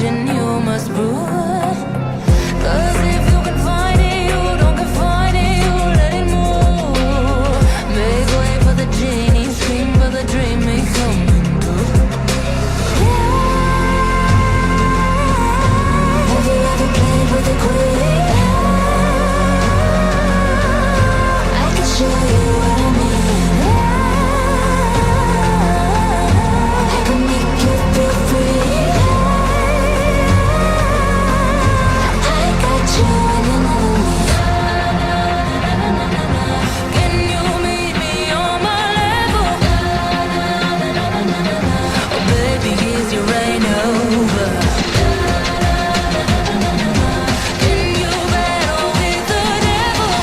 devotion you must prove. 'Cause if you can find it, you don't confine it, you let it move. Make way for the genie, scream for the dream may come true. Have you ever played with a queen? I can show you what I mean. I can make you feel free. I got you and another me. Can you meet me on my level? Oh baby, is your rain over? Can you battle with the devil?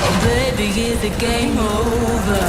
Oh baby, is the game over?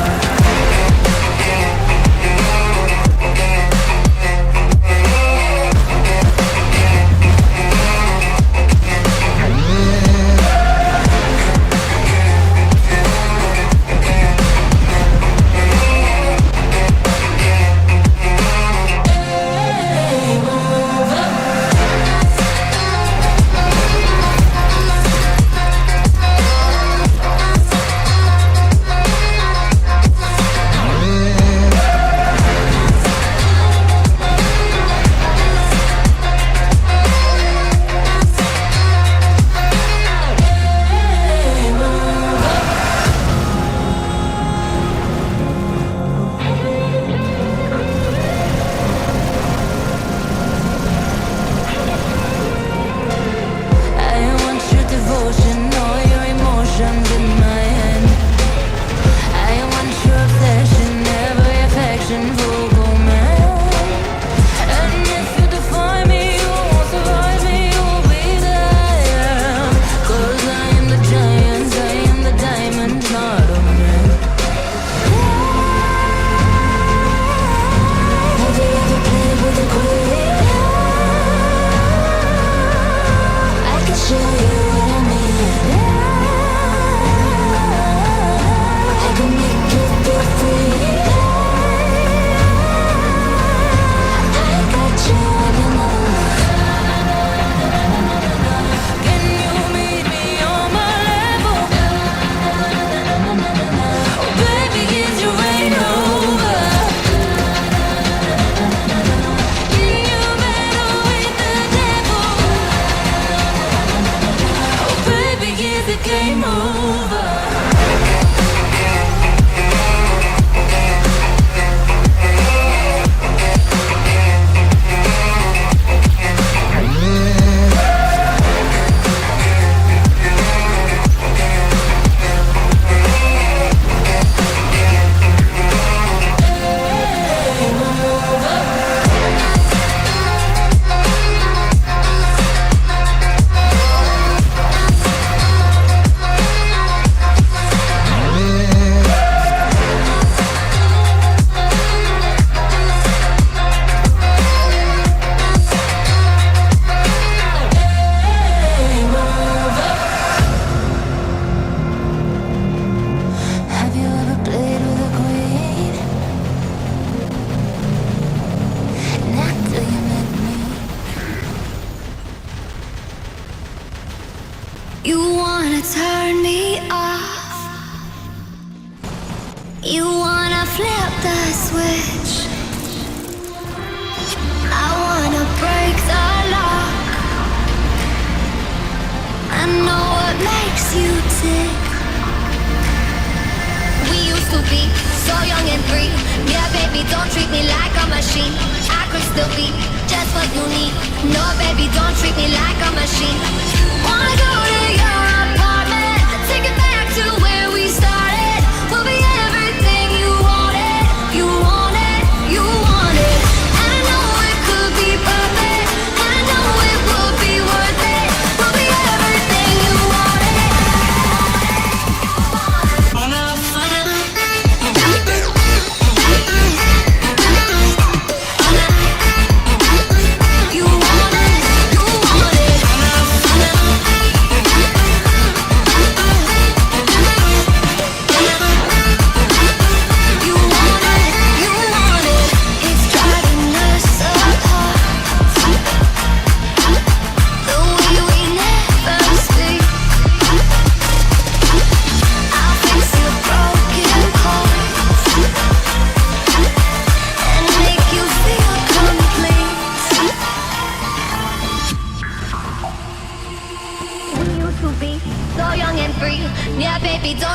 I want your devotion, all your emotions in my hand. I want your obsession, every affection, vocal man. And if you define me, you won't survive me, you'll be there. 'Cause I am the giant, I am the diamond, not a man. Have you ever played with a queen? I can show you what I mean. I can make you feel free. I got you and another me. Can you meet me on my level? Oh baby, is your rain over? Can you battle with the devil? Oh baby, is the game over? Have you ever played with a queen? Not till you met me. You wanna turn me off. You wanna flip the switch. I wanna break the lock. I know what makes you tick. We used to be so young and free. Yeah, baby, don't treat me like a machine. I could still be just what you need. No, baby, don't treat me like a machine. Wanna go to your apartment, take it back to where we started. We'll be everything you wanted, you wanted, you wanted. I know it could be perfect, I know it would be worth it. We'll be everything you wanted. You want it, you want it.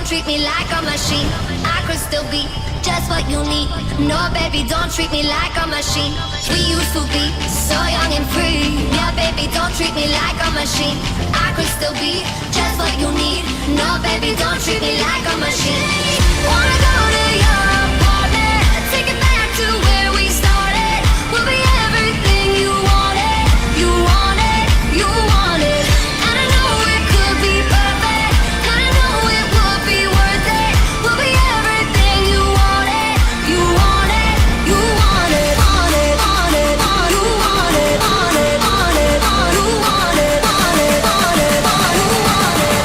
treat me like a machine. I could still be just what you need. No, baby, don't treat me like a machine. We used to be so young and free. Yeah, baby, don't treat me like a machine. I could still be just what you need. No, baby, don't treat me like a machine. Wanna go to your apartment, take it back to where we started. We'll be everything you wanted, you wanted, you wanted. And I know it could be perfect, and I know it would be worth it. We'll be everything you wanted, you wanted, you wanted, wanted, wanted, wanted, you wanted, wanted, wanted, wanted, you wanted, wanted, wanted, wanted, you wanted.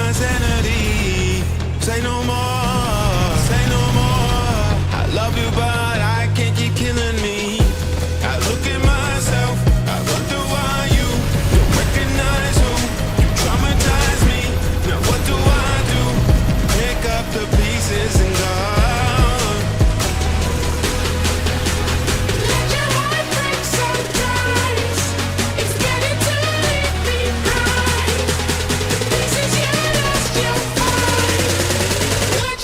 my sanity. Say no more, say no more. I love you, but I can't keep killing me. I look at myself, I wonder why you don't recognize who you traumatize me. Now what do I do? Pick up the pieces and go. Let your heart break sometimes. It's better to leave behind the pieces you lost. You'll find when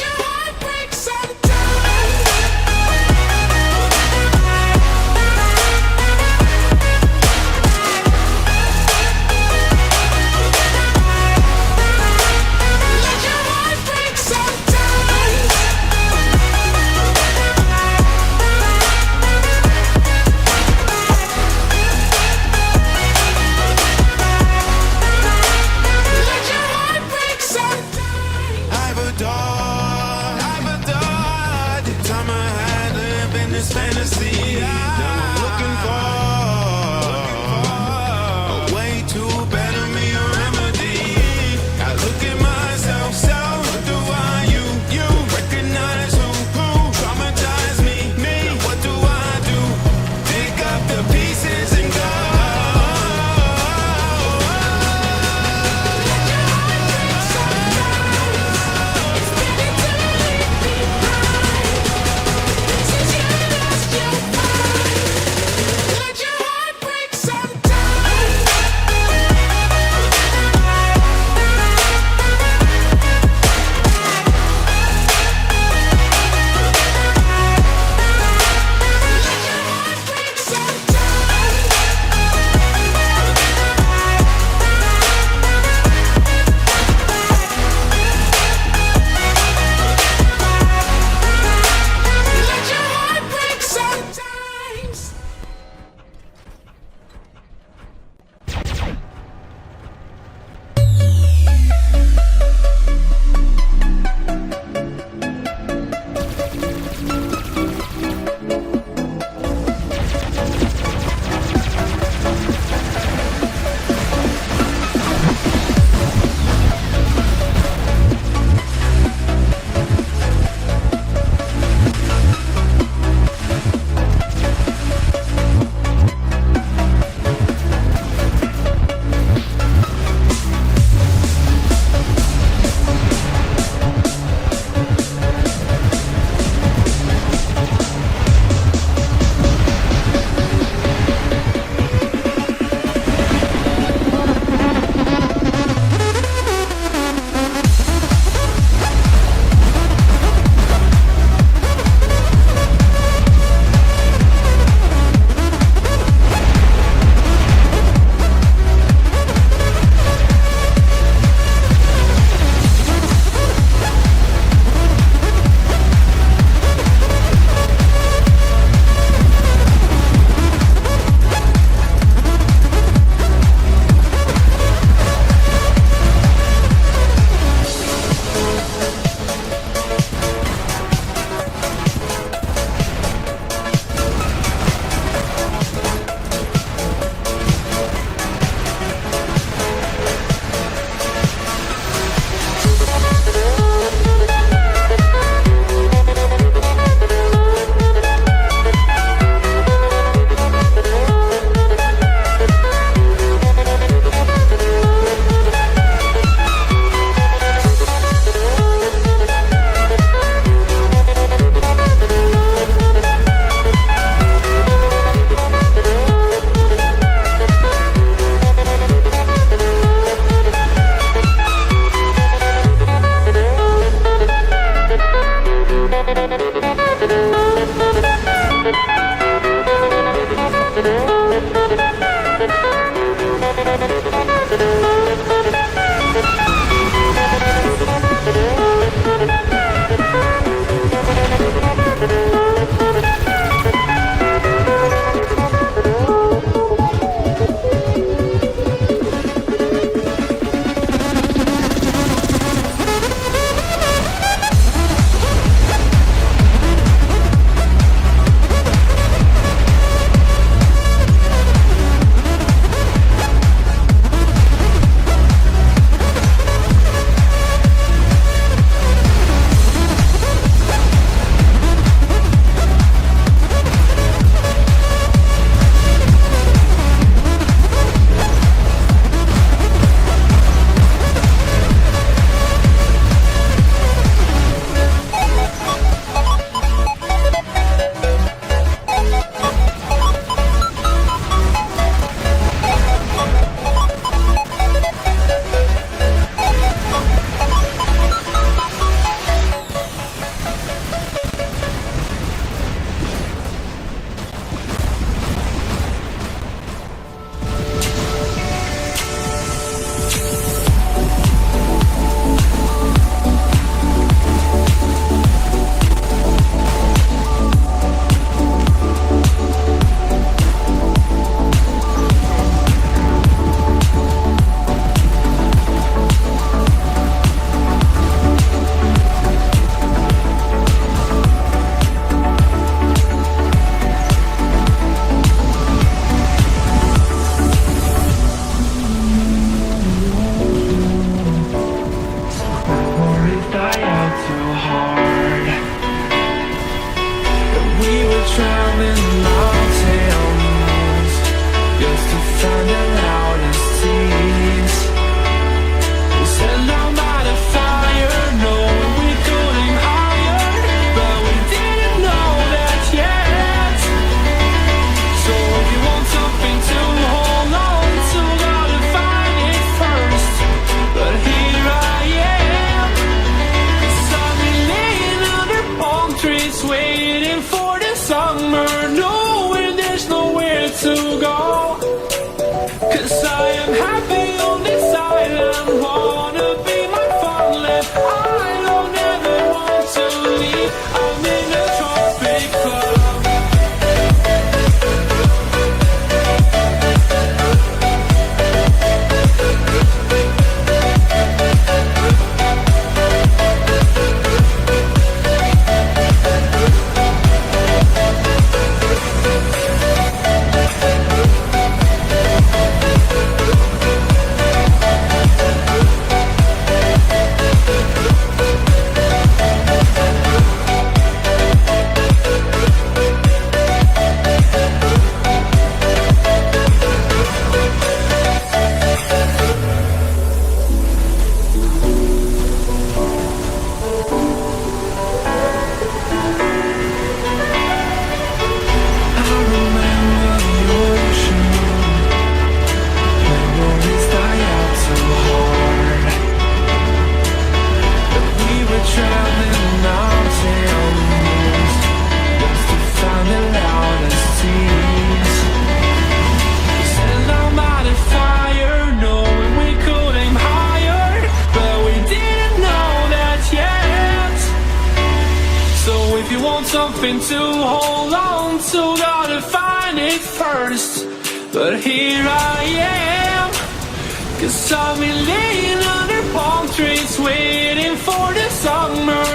traveling mountains just to find the loudest tears. We set down by the fire, knowing we could aim higher, but we didn't know that yet. So if you want something to hold on to, gotta find it first. But here I am, 'cause I've been laying under palm trees, waiting for the summer, knowing there's nowhere to go. 'Cause I am happy on this island, wanna be my farmland. I don't ever want to leave, I'm in a tropic club. Something to hold on to, gotta find it first. But here I am, 'cause I've been laying under palm trees, waiting for the summer,